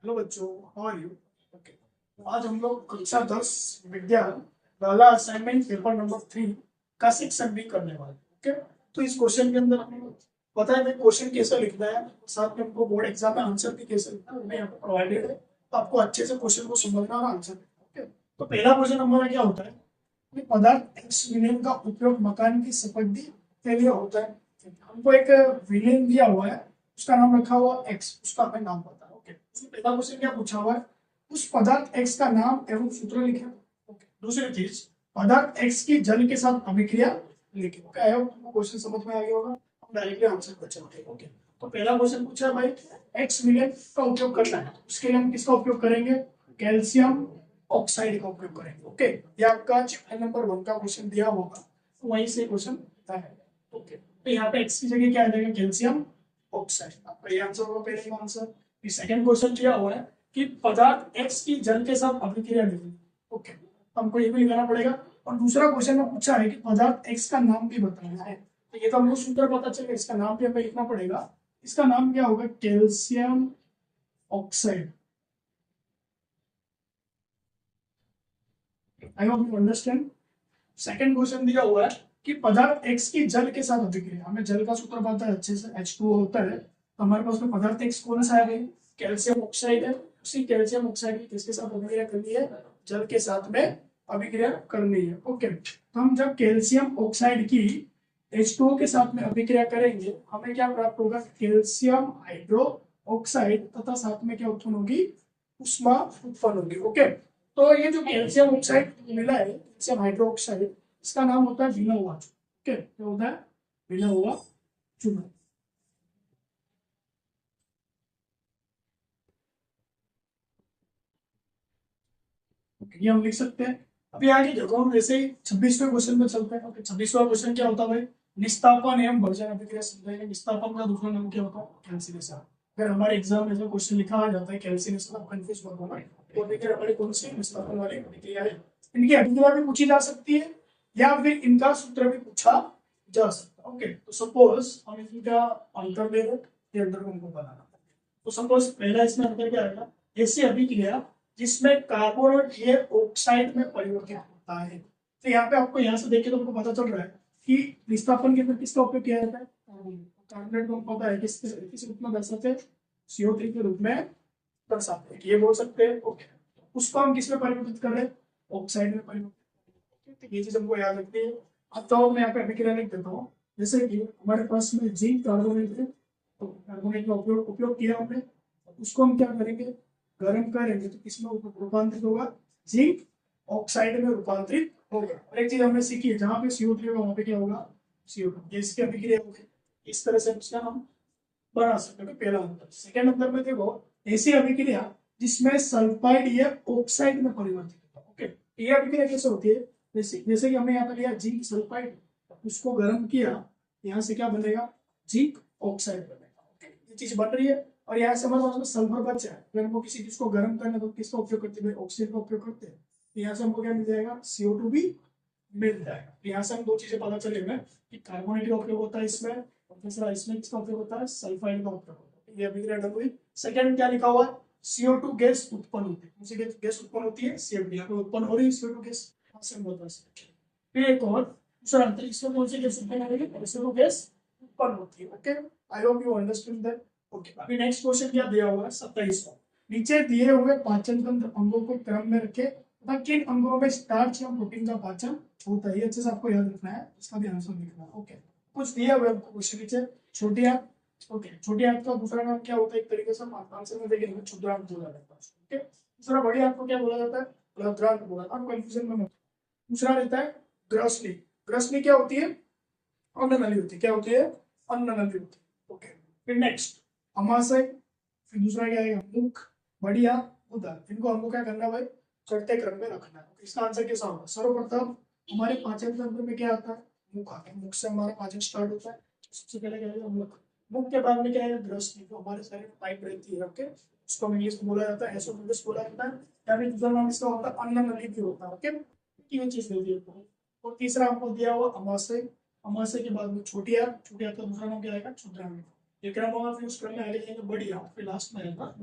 Hello बच्चों, how are you? Okay, आज हम लोग कक्षा 10 विज्ञान वाला असाइनमेंट पेपर नंबर 3 का सेक्शन बी करने वाले हैं। ओके, तो इस क्वेश्चन के अंदर हमें पता है क्वेश्चन कैसे लिखना है, साथ में हमको बोर्ड एग्जाम में आंसर भी कैसे लिखना है वो यहाँ पे प्रोवाइडेड है। तो आपको अच्छे से क्वेश्चन को समझना और आंसर देना। ओके, तो पहला क्वेश्चन हमारा क्या होता है कि पदार्थ एक्स विलेन का उपयोग मकान की सफेदी के लिए होता है। हमको एक विलेन दिया हुआ है, उसका नाम रखा हुआ एक्स, उसका हमें नाम पता है। ओके, तो पहला क्वेश्चन क्या पूछा हुआ है, उस पदार्थ एक्स का नाम एवं सूत्र लिखे। ओके, दूसरी चीज, पदार्थ एक्स की जल के साथ अभिक्रिया लिखे। ओके, आई होप क्वेश्चन समझ में आ गया होगा। हम डायरेक्टली आंसर कर चलते हैं। ओके, तो पहला क्वेश्चन पूछा है भाई, एक्स विलेन का उपयोग करना है, उसके लिए हम किसका उपयोग करेंगे? कैल्शियम ऑक्साइड का उपयोग करेंगे। ओके, ये आपका चैप्टर नंबर 1 का क्वेश्चन दिया होगा, तो वहीं से क्वेश्चन है। ओके, तो यहाँ पे एक्स की जगह क्या आ जाएगा? Calcium oxide. आपका ये आंसर होगा पहले का आंसर। सेकंड क्वेश्चन क्या हुआ है कि पदार्थ एक्स की जल के साथ अभिक्रिया लिखी। ओके, हमको ये भी लिखाना पड़ेगा। और दूसरा क्वेश्चन में पूछा है कि पदार्थ एक्स का नाम भी बताना है, तो ये तो हमको सूत्र पता चलेगा, इसका नाम भी हमें लिखना पड़ेगा। इसका नाम क्या होगा? Calcium oxide. I hope you understand. Second question दिया हुआ है कि पदार्थ एक्स की जल के साथ अभिक्रिया, हमें जल का सूत्र पता है अच्छे से, H2O होता है। तो हमारे पास में पदार्थ एक्स कौन सा है? कैल्शियम ऑक्साइड है। उसी कैल्शियम ऑक्साइड की किसके साथ अभिक्रिया करनी है? जल के साथ में अभिक्रिया करनी है। ओके, तो हम जब कैल्शियम ऑक्साइड की H2O के साथ में अभिक्रिया करेंगे, हमें क्या प्राप्त होगा? कैल्शियम हाइड्रो ऑक्साइड, तथा साथ में क्या उत्पन्न होगी? उष्मा उत्पन्न होगी। ओके, तो ये जो कैल्शियम ऑक्साइड मिला है, कैल्शियम हाइड्रो ऑक्साइड, इसका नाम होता है भीना हुआ चूना। ओके, क्या होता है? भीना हुआ चूना। ये हम लिख सकते हैं। अभी आगे देखो, हम जैसे 26वें क्वेश्चन में चलते हैं। ओके, 26वां क्वेश्चन क्या होता है भाई? निस्तापन एवं भर्जन अभिक्रिया समझाएंगे। निस्तापन का दूसरा नाम क्या होता है? कैल्सिनेशन। अगर हमारे एग्जाम में जो क्वेश्चन लिखा आ जाता है कैल्सिनेशन, आप कंफ्यूज मत होना। तो देखिए हमारी कौन सी निस्तापन वाली अभिक्रिया है, इनकी अभिक्रिया भी पूछी जा सकती है या फिर इनका सूत्र भी पूछा जा सकता है। ओके, तो सपोज हम इनका अंतर ले रहे, ये अंतर को हमको बनाना है। तो सपोज पहला इसमें अंतर क्या आएगा? ऐसी अभिक्रिया जिसमें कार्बन और ये ऑक्साइड में परिवर्तित होता है। तो यहाँ पे आपको यहाँ से देख के तो हमको पता चल रहा है कि विस्थापन के अंदर किसका उपयोग किया जाता है? कार्बोनेट को पता है किस रूप में दर्शाते हैं? CO3 के रूप में दर्शाते हैं, ये बोल सकते हैं। ओके, उसको हम किस में परिवर्तित कर रहे हैं? ऑक्साइड में परिवर्तित। तो ये चीज हमको याद रखनी है। अब तो मैं यहाँ पे अभिक्रिया लिख देता हूँ। जैसे कि हमारे पास में जिंक कार्बोनेट है, तो कार्बोनेट का उपयोग किया हमने, उसको हम क्या करेंगे? गर्म करेंगे तो किसमें रूपांतरित होगा? जिंक ऑक्साइड में रूपांतरित होगा। और एक चीज हमने सीखी है, जहां पे CO3 होगा वहां पे क्या होगा? CO2। ये इसकी अभिक्रिया होगी। इस तरह से इसका हम बना सकते हैं। पहला अंतर। सेकेंड अंतर में देखो, ऐसी अभिक्रिया जिसमें सल्फाइड या ऑक्साइड में परिवर्तित होता है। ओके, ये अभिक्रिया कैसे होती है? जैसे जैसे कि हमने यहाँ पर लिया जिंक सल्फाइड, उसको गर्म किया, यहाँ से क्या बनेगा? जिंक ऑक्साइड बनेगा। ओके, ये चीज बन रही है। और यहाँ से हमारे पास में सल्फर बचा है, अगर हमको किसी चीज को गर्म करना तो किसका उपयोग करते हैं? ऑक्सीजन का उपयोग करते हैं। तो यहाँ से हमको क्या मिल जाएगा? CO2 भी मिल जाएगा। तो यहाँ से हम दो चीजें पता चले हमें कि कार्बोनेट का उपयोग होता है इसमें, और दूसरा इसमें किसका उपयोग होता है? सल्फाइड का उपयोग होता है। ये अभिक्रिया डन हुई। सेकंड क्या लिखा हुआ है? CO2 गैस उत्पन्न होती है। कौन सी गैस उत्पन्न होती है? CFD। यहाँ पे उत्पन्न हो रही है CO2 गैस, यहाँ से हम बता सकते हैं। फिर एक और दूसरा अंतर, इसमें कौन सी गैस उत्पन्न हो रही है? CO2 गैस उत्पन्न होती है। Okay, I hope you understand that. Okay, अभी नेक्स्ट क्वेश्चन क्या दिया हुआ है? 27वां। नीचे दिए हुए पाचन तंत्र अंगों को क्रम में रखे तथा किन अंगों में स्टार्च या प्रोटीन का पाचन होता है? ये अच्छे से आपको याद रखना है, इसका भी आंसर लिखना है। ओके, कुछ दिया हुआ है आपको क्वेश्चन नीचे। छोटी आंत। ओके, छोटी आंत का दूसरा नाम क्या होता है? एक तरीके से आंसर में देखेंगे क्षुद्रांत बोला जाता है। ओके, दूसरा बड़ी आंत को क्या बोला जाता है? बृहदांत बोला। आप कंफ्यूजन में मत। दूसरा रहता है ग्रसनी। ग्रसनी क्या होती है? अन्न नली होती है। क्या होती है? अन्न नली होती है। ओके, फिर नेक्स्ट अमाशय। फिर दूसरा क्या है? मुख, बढ़िया, उदर। इनको हमको क्या करना है भाई? चढ़ते क्रम में रखना है। इसका आंसर कैसा होगा? सर्वप्रथम हमारे पाचन तंत्र में क्या आता है? मुख आता है। मुख से हमारा पाचन स्टार्ट होता है। सबसे पहले क्या है? मुख। मुख के बाद में क्या है? ग्रसनी, जो हमारे शरीर में पाइप रहती है। ओके, उसको इंग्लिश में बोला जाता है एसोफेगस बोला जाता है, या फिर दूसरा नाम इसका होता है अन्न नली भी होता है। ओके, ये चीज दे दी है। और तीसरा हमको दिया हुआ अमाशय। अमाशय के बाद में छोटी आंत। छोटी आंत का दूसरा नाम क्या आएगा? क्षुद्रांत। ये क्रम होगा, फिर उस क्रम में आगे जाएंगे बड़ी आंत, फिर लास्ट में आएगा।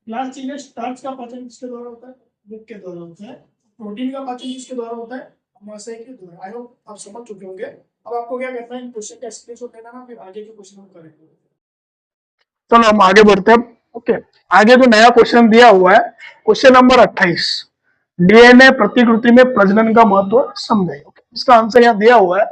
लास्ट चीज है स्टार्च का पाचन किसके द्वारा होता है? दुध के द्वारा होता है। प्रोटीन का पाचन किसके द्वारा होता है? अमाशय के द्वारा। आई होप आप समझ चुके होंगे। अब आपको क्या करना है, इन क्वेश्चन का स्क्रीनशॉट लेना ना, फिर आगे के क्वेश्चन हम करेंगे। चलो हम आगे बढ़ते हैं। ओके, आगे जो नया क्वेश्चन दिया हुआ है, क्वेश्चन नंबर 28, डीएनए प्रतिकृति में प्रजनन का महत्व समझाइए। इसका आंसर यहाँ दिया हुआ है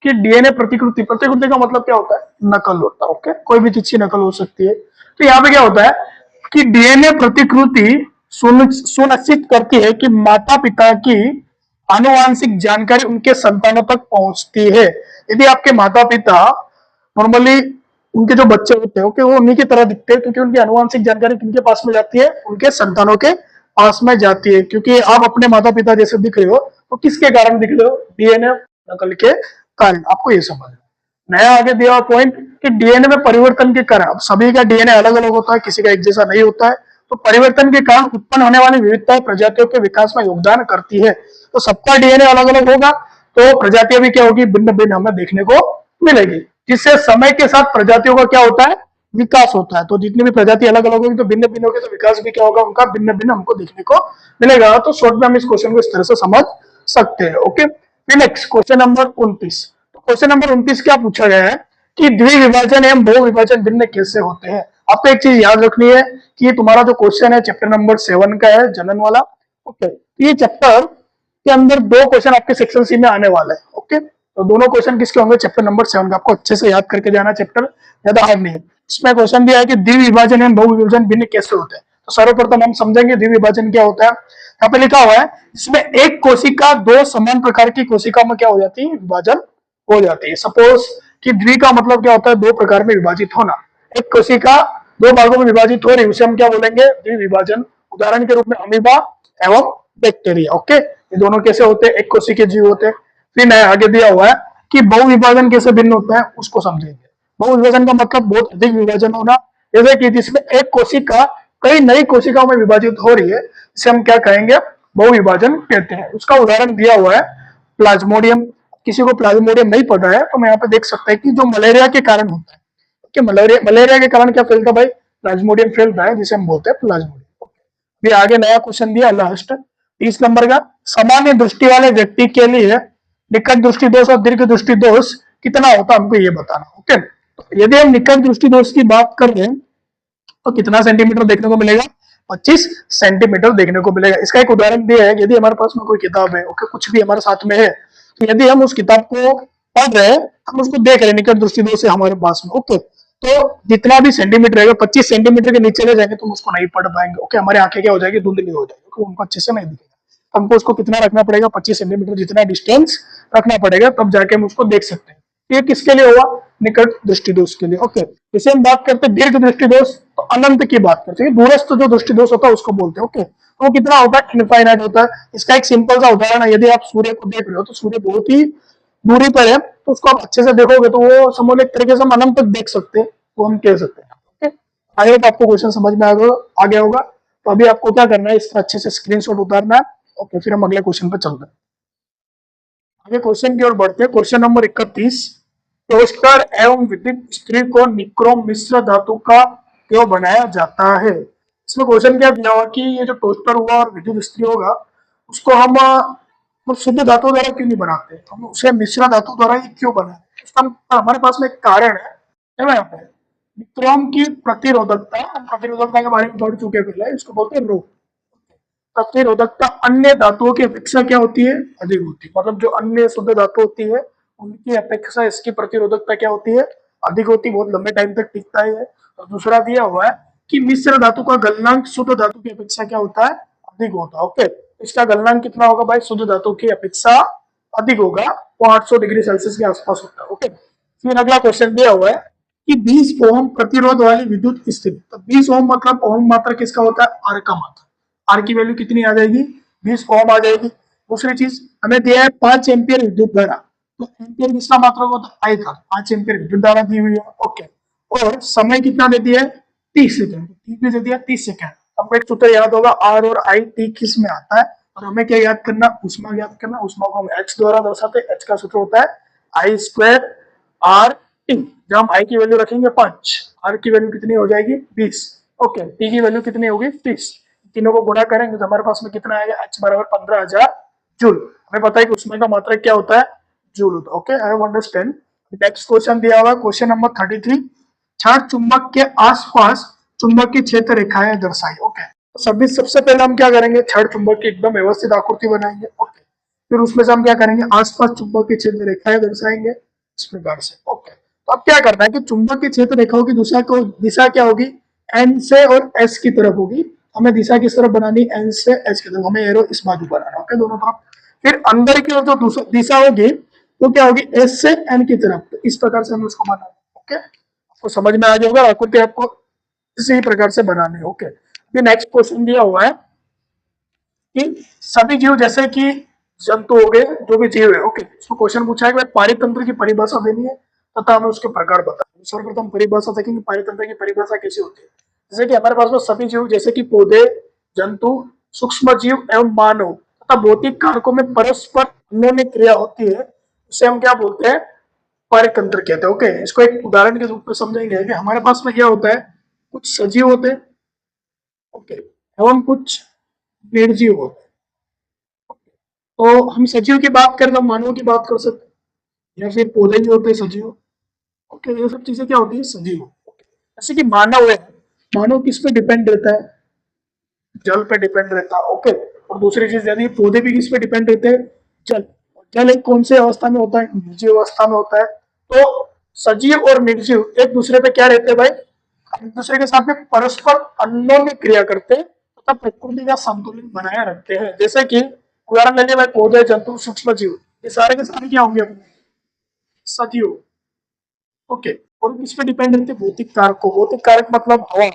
कि डीएनए प्रतिकृति, प्रतिकृति का मतलब क्या होता है? नकल होता है। ओके, कोई भी चीज की नकल हो सकती है। तो यहाँ पे क्या होता है कि डीएनए प्रतिकृति सुनिश्चित करती है कि माता पिता की आनुवांशिक जानकारी उनके संतानों तक पहुंचती है। यदि आपके माता पिता नॉर्मली, उनके जो बच्चे होते हैं ओके, वो उन्हीं की तरह दिखते हैं, क्योंकि उनकी आनुवांशिक जानकारी किनके पास में जाती है? उनके संतानों के पास में जाती है। क्योंकि आप अपने माता पिता जैसे दिख रहे हो, तो किसके कारण दिख रहे हो? डीएनए नकल के कारण। आपको ये समझना। नया आगे दिया हुआ पॉइंट कि डीएनए में परिवर्तन के कारण, अब सभी का डीएनए अलग अलग होता है, किसी का एक जैसा नहीं होता है, तो परिवर्तन के कारण उत्पन्न होने वाली विविधताएं प्रजातियों के विकास में योगदान करती है। तो सबका डीएनए अलग अलग होगा, तो प्रजातियां भी क्या होगी? भिन्न भिन्न हमें देखने को मिलेगी, जिससे समय के साथ प्रजातियों का क्या होता है? विकास होता है। तो जितनी भी प्रजाति अलग अलग होगी, तो भिन्न भिन्न होगी, तो विकास भी क्या होगा? उनका भिन्न भिन्न हमको देखने को मिलेगा। तो शॉर्ट में हम इस क्वेश्चन को इस तरह से समझ सकते हैं। Okay, next question number 29। Question number 29 क्या पूछा गया है कि द्विविभाजन एवं बहुविभाजन भिन्न कैसे होते हैं? आपको एक चीज याद रखनी है कि तुम्हारा जो क्वेश्चन है चैप्टर नंबर 7 का है, जनन वाला। ओके, ये चैप्टर के अंदर 2 क्वेश्चन आपके सेक्शन सी में आने वाले हैं। ओके, तो दोनों क्वेश्चन किसके होंगे? चैप्टर नंबर 7 का। आपको अच्छे से याद करके जाना, चैप्टर ज्यादा हार्ड नहीं है। इसमें क्वेश्चन दिया है कि द्विविभाजन एवं बहुविभाजन भिन्न कैसे होते हैं। तो सर्वप्रथम हम समझेंगे द्विविभाजन क्या होता है। यहाँ पे लिखा हुआ है, इसमें एक कोशिका 2 समान प्रकार की कोशिका में क्या हो जाती है? विभाजन हो जाती है। सपोज कि द्वि का मतलब क्या होता है? 2 प्रकार में विभाजित होना। एक कोशिका 2 भागों में विभाजित हो रही, उसे हम क्या बोलेंगे? द्विविभाजन। उदाहरण के रूप में अमीबा एवं बैक्टीरिया। ओके, ये दोनों कैसे होते हैं? एक कोशिकीय जीव होते हैं। फिर नया आगे दिया हुआ है कि बहुविभाजन कैसे भिन्न होता है, उसको समझेंगे। बहुविभाजन का मतलब बहुत अधिक विभाजन होना, जैसे कि जिसमें एक कोशिका कई नई कोशिकाओं में विभाजित हो रही है, इसे हम क्या कहेंगे? बहुविभाजन कहते हैं। उसका उदाहरण दिया हुआ है प्लाज्मोडियम। किसी को प्लाज्मोडियम नहीं पता है, तो मैं यहाँ पे देख सकता है कि जो मलेरिया के कारण होता है कि मलेरिया के कारण क्या फैलता है भाई? प्लाज्मोडियम फैलता है, जिसे हम बोलते हैं प्लाज्मोडियम। फिर आगे नया क्वेश्चन दिया लास्ट 30 नंबर का, सामान्य दृष्टि वाले व्यक्ति के लिए निकट दृष्टि दोष और दीर्घ दृष्टि दोष कितना होता है, हमको ये बताना। ओके, तो यदि हम निकट दृष्टि दोष की बात कर रहे हैं, तो कितना सेंटीमीटर देखने को मिलेगा? 25 सेंटीमीटर देखने को मिलेगा। इसका एक उदाहरण दिया है, यदि हमारे पास में कोई किताब है, ओके, कुछ भी हमारे साथ में है, तो यदि हम उस किताब को पढ़ रहे हैं, हम उसको देख रहे हैं निकट दृष्टि दोष से हमारे पास में, ओके, तो जितना भी सेंटीमीटर रहेगा, 25 सेंटीमीटर के नीचे ले जाएंगे तो हम उसको नहीं पढ़ पाएंगे। ओके, हमारी आंखें क्या हो जाएगी? धुंधली हो जाएगी, क्योंकि उनको अच्छे से नहीं दिखेगा। हमको उसको कितना रखना पड़ेगा? 25 सेंटीमीटर जितना डिस्टेंस रखना पड़ेगा, तब जाके हम उसको देख सकते हैं। ये किसके लिए हुआ? निकट दृष्टि दोष के लिए। ओके, इसे हम बात करते हैं दीर्घ दृष्टि दोष, तो अनंत की बात करते हैं। दूरस्थ जो दृष्टि दोष होता है उसको बोलते हैं। ओके, तो वो कितना होता है? इनफाइनाइट होता है। इसका एक सिंपल सा उदाहरण है, यदि आप सूर्य को देख रहे हो, तो सूर्य बहुत ही दूरी पर है, तो उसको आप अच्छे से देखोगे तो वो समझ एक तरीके से हम अनंत तक देख सकते हैं, वो हम कह सकते हैं। ओके, आई होप आपको क्वेश्चन समझ में आ गया होगा। तो अभी आपको क्या करना है? इसका अच्छे से स्क्रीनशॉट उतारना है। ओके, फिर हम अगले क्वेश्चन पर चलते हैं। आगे क्वेश्चन की ओर बढ़ते हैं। क्वेश्चन नंबर 31, टोस्टर एवं विद्युत स्त्री को निक्रोम मिश्र धातु का क्यों बनाया जाता है? इसमें क्वेश्चन क्या दिया हुआ कि ये जो टोस्टर हुआ और विद्युत स्त्री होगा, उसको हम शुद्ध धातु द्वारा क्यों नहीं बनाते, हम उसे मिश्र धातु द्वारा ही क्यों बनाए? इसका हमारे पास में एक कारण है ना। यहाँ पे निक्रोम की प्रतिरोधकता, हम प्रतिरोधकता के बारे में पढ़ चुके हैं पहले, इसको बोलते हैं रो। प्रतिरोधकता अन्य धातुओं की अपेक्षा क्या होती है? अधिक होती है। मतलब जो अन्य शुद्ध धातु होती है, उनकी अपेक्षा इसकी प्रतिरोधकता क्या होती है? अधिक होती है, बहुत लंबे टाइम तक टिकता है। और दूसरा दिया हुआ है कि मिश्र धातु का गलनांक शुद्ध धातु की अपेक्षा क्या होता है? अधिक होता है। ओके, इसका गलनांक कितना होगा भाई? शुद्ध धातु की अपेक्षा अधिक होगा, वो 800 डिग्री सेल्सियस के आसपास होता है। ओके, फिर अगला क्वेश्चन दिया हुआ है कि 20 ओम प्रतिरोध वाली विद्युत स्थिति, तो 20 ओम मतलब ओम मात्रा किसका होता है? आर का मात्रा। आर की वैल्यू कितनी आ जाएगी? 20 ओम आ जाएगी। दूसरी चीज हमें दिया है 5 एम्पियर विद्युत धारा, तो एम्पियर किसका मात्रा होता है? आई का। 5 एम्पियर विद्युत धारा दी हुई है। ओके, और समय कितना दे दिया है? 30 सेकंड। टी भी दे दिया 30 सेकंड। हमको एक सूत्र याद होगा, आर और आई टी किस में आता है, और हमें क्या याद करना? उष्मा याद करना। उष्मा को हम एच द्वारा दर्शाते हैं। एच का सूत्र होता है आई स्क्वायर आर टी। जब हम आई की वैल्यू रखेंगे 5, आर की वैल्यू कितनी हो जाएगी? 20, ओके, टी की वैल्यू कितनी होगी 30, तीनों को गुणा करेंगे तो हमारे पास में कितना आएगा h बराबर 15,000 जूल। हमें पता है कि उसमें का मात्रा क्या होता है, जूल होता है। Okay, I understand. Next question दिया हुआ क्वेश्चन नंबर 33, क्षार चुंबक के आसपास चुंबकीय क्षेत्र रेखाएं दर्शाई। ओके, सभी सबसे पहले हम क्या करेंगे, क्षार चुंबक की एकदम व्यवस्थित आकृति बनाएंगे। ओके, फिर उसमें से हम क्या करेंगे, आसपास चुंबकीय क्षेत्र रेखाएं दर्शाएंगे इस प्रकार से। ओके, तो अब क्या करना है कि चुंबकीय क्षेत्र रेखाओं की दिशा क्या होगी, एन से और एस की तरफ होगी। हमें दिशा किस तरफ बनानी, एन से एस की तरफ, हमें एरो इस बाजू बनाना। ओके, दोनों तरफ। फिर अंदर की ओर जो दिशा होगी वो क्या होगी, एस से एन की तरफ। तो इस प्रकार से हमें उसको बनाना। ओके, आपको समझ में आ जाएगा, आकृति आपको इसी प्रकार से बनानी है। ओके, फिर नेक्स्ट क्वेश्चन दिया हुआ है कि सभी जीव जैसे कि जंतु हो गए, जो भी जीव है। ओके, इसको क्वेश्चन पूछा है कि पारितंत्र की परिभाषा देनी है तथा हमें उसके प्रकार बताना। सर्वप्रथम परिभाषा देखेंगे, पारितंत्र की परिभाषा कैसी होती है। जैसे कि हमारे पास में सभी जीव जैसे कि पौधे, जंतु, सूक्ष्म जीव एवं मानव तथा भौतिक कारकों में परस्पर अन्योन्य क्रिया होती है, उसे हम क्या बोलते हैं, पारितंत्र कहते हैं। ओके, इसको एक उदाहरण के रूप में समझेंगे कि हमारे पास में क्या होता है, कुछ सजीव होते हैं, ओके, एवं कुछ निर्जीव होते हैं। तो हम सजीव की बात करें तो मानव की बात कर सकते हैं, या फिर पौधे भी होते हैं सजीव। ओके, ये सब चीजें क्या होती है, सजीव। जैसे कि मानव है, मानव किस पे डिपेंड रहता है, जल पे डिपेंड रहता है। ओके, और दूसरी चीज यदि पौधे भी किस पे डिपेंड रहते हैं, जल। जल एक कौन से अवस्था में होता है, निर्जीव अवस्था में होता है। तो सजीव और निर्जीव एक दूसरे पे क्या रहते हैं भाई, एक दूसरे के साथ में परस्पर अन्योन्य क्रिया करते हैं तथा प्रकृति का संतुलन बनाए रखते हैं। जैसे कि उदाहरण लेंगे भाई, पौधे, जंतु, सूक्ष्म जीव, ये सारे के सारे क्या होंगे अपने, सजीव। ओके, और किस पे डिपेंड रहते हैं, भौतिक कारक को। भौतिक कारक मतलब हवा,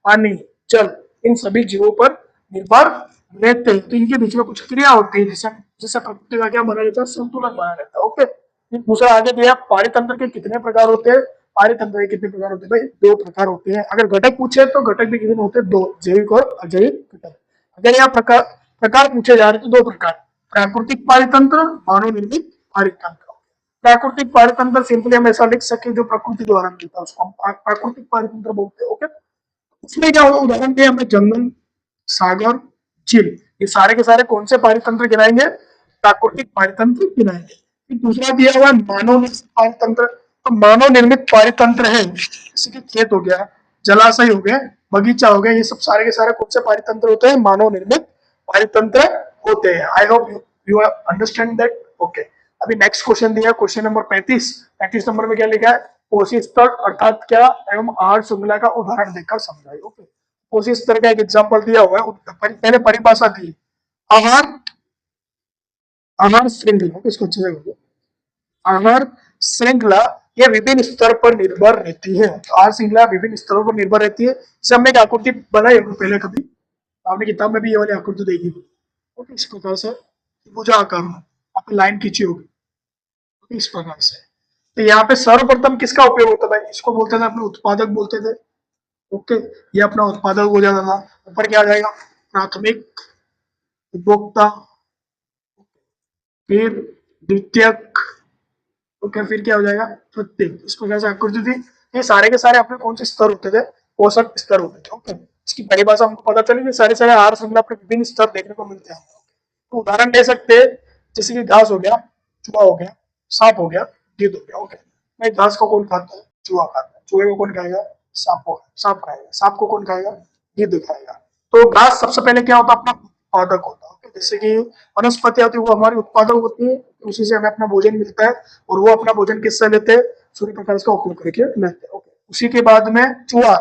पानी, जल, इन सभी जीवों पर निर्भर रहते हैं। तो इनके बीच में कुछ क्रिया होती है जिससे जिससे प्रकृति का क्या बना रहता है, संतुलन बना रहता है। ओके, दूसरा आगे दिया, पारितंत्र के कितने प्रकार होते हैं। पारितंत्र के कितने प्रकार होते हैं भाई, दो प्रकार होते हैं। अगर घटक पूछे तो घटक भी कितने होते हैं, दो, जैविक और अजैविक घटक। अगर यहाँ प्रकार प्रकार पूछे जा रहे तो दो प्रकार, प्राकृतिक पारितंत्र, मानव निर्मित पारितंत्र। प्राकृतिक पारितंत्र सिंपली हम ऐसा लिख सके जो प्रकृति द्वारा मिलता है, उसको हम प्राकृतिक पारितंत्र बोलते हैं। ओके, उसमें क्या होगा, उदाहरण के हमें जंगल, सागर, झील, ये सारे के सारे कौन से पारितंत्र गिनाएंगे, प्राकृतिक पारितंत्र गिनाएंगे। फिर दूसरा दिया हुआ मानव निर्मित पारितंत्र। तो मानव निर्मित पारितंत्र है, जैसे कि खेत हो गया, जलाशय हो गया, बगीचा हो गया, ये सब सारे के सारे कौन से पारितंत्र होते हैं, मानव निर्मित पारितंत्र होते हैं। आई hope you understand that. Okay, अभी नेक्स्ट क्वेश्चन दिया, क्वेश्चन नंबर 35। 35 नंबर में क्या लिखा है, कोशी स्तर अर्थात क्या एवं आहार श्रृंखला का उदाहरण देकर समझाइए। ओके, कोशी स्तर का एक एग्जांपल दिया हुआ है, पहले परिभाषा थी, आहार आहार श्रृंखला, इसको अच्छे से, आहार श्रृंखला ये विभिन्न स्तर पर निर्भर रहती है। तो आहार श्रृंखला विभिन्न स्तरों पर निर्भर रहती है। इसे हमने एक आकृति बनाई होगी पहले कभी, आपने किताब में भी ये वाली आकृति देखी होगी। ओके, इस प्रकार से भुजा आकार में आपने लाइन खींची होगी, इस प्रकार से। तो यहाँ पे सर्वप्रथम किसका उपयोग होता है भाई, इसको बोलते थे अपने उत्पादक बोलते थे। ओके, ये अपना उत्पादक हो जाता था। ऊपर क्या आ जाएगा, प्राथमिक, उपभोक्ता, फिर द्वितीयक, ओके, फिर क्या हो जाएगा, प्रत्येक। इस प्रकार से आकृति थी। ये सारे के सारे अपने कौन से स्तर होते थे, पोषक स्तर होते थे। ओके, इसकी परिभाषा हमको पता चली, सारे सारे आहार श्रृंखला पर विभिन्न स्तर देखने को मिलते हैं। तो उदाहरण ले सकते हैं, जैसे कि घास हो गया, चूहा हो गया, सांप हो गया, गिद्ध हो गया। ओके, मैं घास को कौन खाता है, चूहा खाता है। चूहे को कौन खाएगा, सांप खाएगा। सांप को कौन खाएगा, गिद्ध खाएगा। तो घास सबसे पहले क्या होता है, अपना उत्पादक होता है। ओके, जैसे कि वनस्पति होती है वो हमारी उत्पादक होती है, उसी से हमें अपना भोजन मिलता है, और वो अपना भोजन किससे लेते हैं, सूर्य प्रकाश का उपयोग करके लेते हैं। ओके, उसी के बाद में चूहा,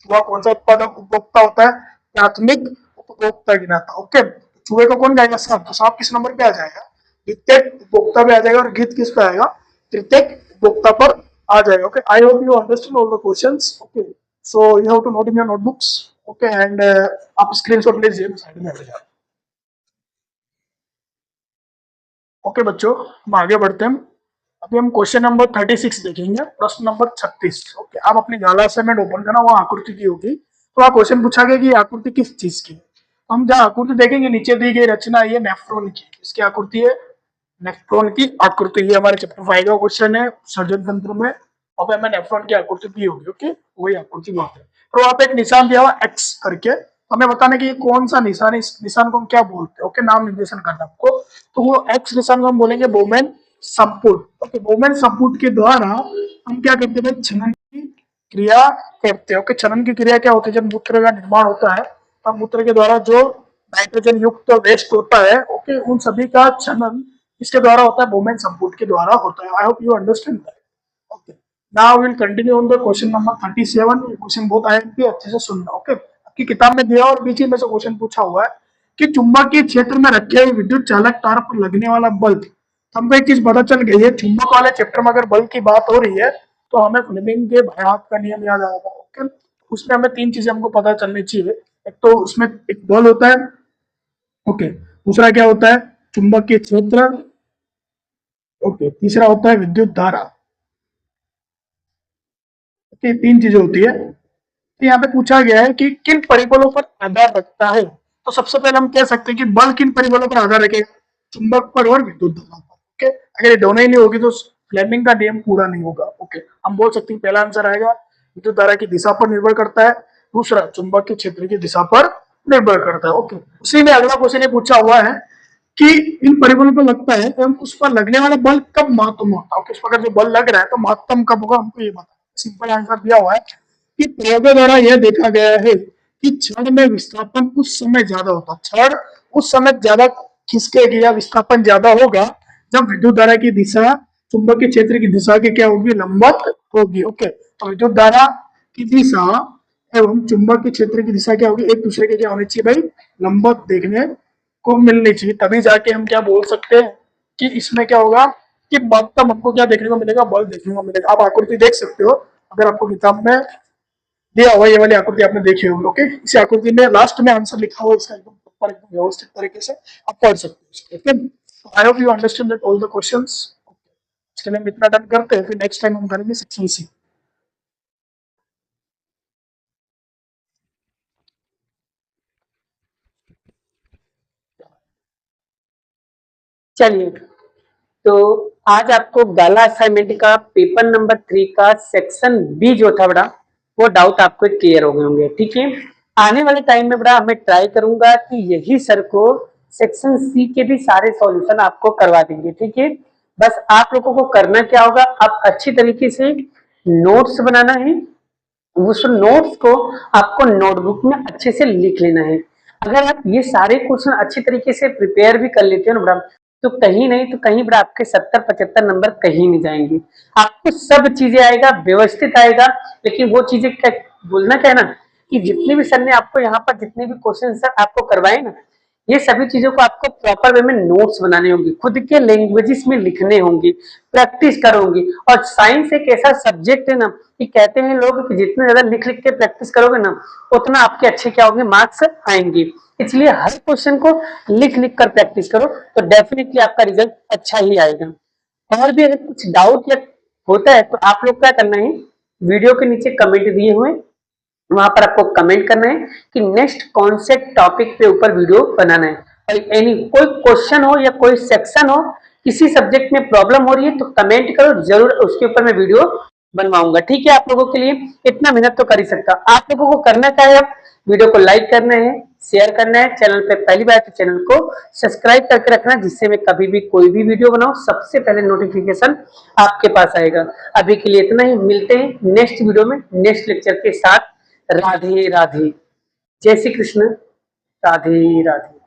चूहा कौन सा उत्पादक, उपभोक्ता होता है, प्राथमिक उपभोक्ता गिनाता है। ओके, चूहे को कौन खाएगा, सांप। तो सांप किस नंबर पे आ जाएगा, द्वितीय उपभोक्ता पे आ जाएगा, और गिद्ध किस पे आएगा, तृतीय उपभोक्ता पर आ जाएगा। Okay, I hope you understand all the questions. Okay, so you have to note in your notebooks. Okay, and आप स्क्रीनशॉट लीजिए, साइड में रख। ओके बच्चों, हम आगे बढ़ते हैं। अभी हम क्वेश्चन नंबर 36 देखेंगे, प्रश्न नंबर 36। ओके, आप अपनी गाला असाइनमेंट ओपन करना, वहाँ आकृति की होगी। तो वहाँ क्वेश्चन पूछा गया कि आकृति किस चीज की। तो हम जहाँ आकृति देखेंगे, नीचे दी गई रचना ये नेफ्रॉन की, इसकी आकृति है नेफ्रॉन की आकृति। ये हमारे चैप्टर 5 का क्वेश्चन है, सर्जन तंत्र में। और हमें नेफ्रॉन की आकृति दी होगी। ओके, वही आकृति बात है। तो वहां पे एक निशान दिया हुआ एक्स करके, हमें बताना कि ये कौन सा निशान है, इस निशान को हम क्या बोलते हैं। ओके, नाम निर्देशन करना आपको। तो वो एक्स निशान को हम बोलेंगे बोमेन संपुट। ओके, बोमेन संपुट के द्वारा हम क्या करते हैं, छनन की क्रिया करते हैं। ओके, छनन की क्रिया क्या होती है, जब मूत्र का निर्माण होता है तब मूत्र के द्वारा जो नाइट्रोजन युक्त वेस्ट होता है, ओके, उन सभी का छनन इसके द्वारा होता है, बोमेन संपुट के द्वारा होता है। आई hope you understand that. Okay, now will continue on the question number 37। ये क्वेश्चन बहुत आएंगे, अच्छे से सुनना। ओके, आपकी किताब में दिया और बीच में से क्वेश्चन पूछा हुआ है कि चुंबकीय क्षेत्र में रखे हुए विद्युत चालक तार पर लगने वाला बल। तो हमको एक चीज पता चल गई है, चुंबक वाले चैप्टर में अगर बल की बात हो रही है तो हमें फ्लेमिंग के भाग का नियम याद आएगा। ओके, उसमें हमें तीन चीजें हमको पता चलनी चाहिए। एक तो उसमें एक बल होता है, ओके, दूसरा क्या होता है, चुंबकीय क्षेत्र, ओके, तीसरा होता है विद्युत धारा। ओके, तीन चीजें होती है। तो यहाँ पे पूछा गया है कि किन परिबलों पर आधार रखता है। तो सबसे पहले हम कह सकते हैं कि बल किन परिबलों पर आधार रखेगा, चुंबक पर और विद्युत धारा पर। ओके, अगर ये दोनों ही नहीं होगी तो फ्लेमिंग का नियम पूरा नहीं होगा। ओके, हम बोल सकते हैं पहला आंसर आएगा विद्युत धारा की दिशा पर निर्भर करता है, दूसरा चुंबक के क्षेत्र की दिशा पर निर्भर करता है। ओके, उसी में अगला क्वेश्चन ये पूछा हुआ है कि इन परिबलों पर लगता है एवं उस पर लगने वाला बल कब महत्तम होता है। उस पर जो बल लग रहा है तो महत्तम कब होगा, हमको ये बता। सिंपल आंसर दिया हुआ है कि प्रयोगों द्वारा यह देखा गया है कि क्षण में विस्थापन उस समय ज्यादा होता है, क्षण उस समय ज्यादा खिसकेगी या विस्थापन ज्यादा होगा जब विद्युत धारा की दिशा चुंबकीय क्षेत्र की दिशा के क्या होगी, लंबवत होगी। ओके, तो विद्युत धारा की दिशा एवं चुंबकीय क्षेत्र की दिशा क्या होगी, एक दूसरे के क्या होनी चाहिए भाई, लंबवत देखने को मिलनी चाहिए। तभी जाके हम क्या बोल सकते हैं कि इसमें क्या होगा कि महत्तम हमको क्या देखने को मिलेगा, बल देखने को मिलेगा। आप आकृति देख सकते हो, अगर आपको किताब में दिया हुआ ये वाली आकृति आपने देखी होगी। ओके, इस आकृति में लास्ट में आंसर लिखा हुआ इसका एकदम प्रॉपर एकदम व्यवस्थित तरीके से आप पढ़ सकते हो। Okay, I hope you understand that all the questions. चलिए हम इतना डन करते हैं, फिर नेक्स्ट टाइम हम करेंगे सेक्शन सी। चलिए, तो आज आपको गाला असाइनमेंट का पेपर नंबर 3 का सेक्शन बी जो था बड़ा, वो डाउट आपको क्लियर हो गए होंगे। ठीक है, आने वाले टाइम में बड़ा मैं ट्राई करूंगा कि यही सर को सेक्शन सी के भी सारे सॉल्यूशन आपको करवा देंगे। ठीक है, बस आप लोगों को करना क्या होगा, आप अच्छी तरीके से नोट्स बनाना है, उस नोट्स को आपको नोटबुक में अच्छे से लिख लेना है। अगर आप ये सारे क्वेश्चन अच्छी तरीके से प्रिपेयर भी कर लेते हो ना बड़ा, तो कहीं नहीं तो कहीं बड़ा आपके 70-75 नंबर कहीं नहीं जाएंगे। आपको सब चीजें आएगा, व्यवस्थित आएगा। लेकिन वो चीजें क्या बोलना क्या है ना, कि जितने भी सर ने आपको यहाँ पर जितने भी क्वेश्चन सर आपको करवाए ना, ये सभी चीजों को आपको प्रॉपर वे में नोट्स बनाने होंगे, खुद के लैंग्वेजेस में लिखने होंगे, प्रैक्टिस करोगे। और साइंस एक ऐसा सब्जेक्ट है ना कि कहते हैं लोग कि जितने ज्यादा लिख लिख के प्रैक्टिस करोगे ना, उतना आपके अच्छे क्या होंगे, मार्क्स आएंगे। इसलिए हर क्वेश्चन को लिख लिख कर प्रैक्टिस करो, तो डेफिनेटली आपका रिजल्ट अच्छा ही आएगा। और भी अगर कुछ डाउट या होता है तो आप लोग क्या करना है, वीडियो के नीचे कमेंट दिए हुए, वहां पर आपको कमेंट करना है कि नेक्स्ट कौन से टॉपिक पे ऊपर वीडियो बनाना है। और एनी कोई क्वेश्चन हो या कोई सेक्शन हो, किसी सब्जेक्ट में प्रॉब्लम हो रही है, तो कमेंट करो, जरूर उसके ऊपर मैं वीडियो बनवाऊंगा। ठीक है, आप लोगों के लिए इतना मेहनत तो कर ही सकता। आप लोगों को करना क्या है, अब वीडियो को लाइक करना है, शेयर करना है, चैनल पे पहली बार तो चैनल को सब्सक्राइब करके रखना, जिससे मैं कभी भी कोई भी वीडियो बनाऊं सबसे पहले नोटिफिकेशन आपके पास आएगा। अभी के लिए इतना ही, मिलते हैं नेक्स्ट वीडियो में नेक्स्ट लेक्चर के साथ। राधे राधे, जय श्री कृष्ण, राधे राधे।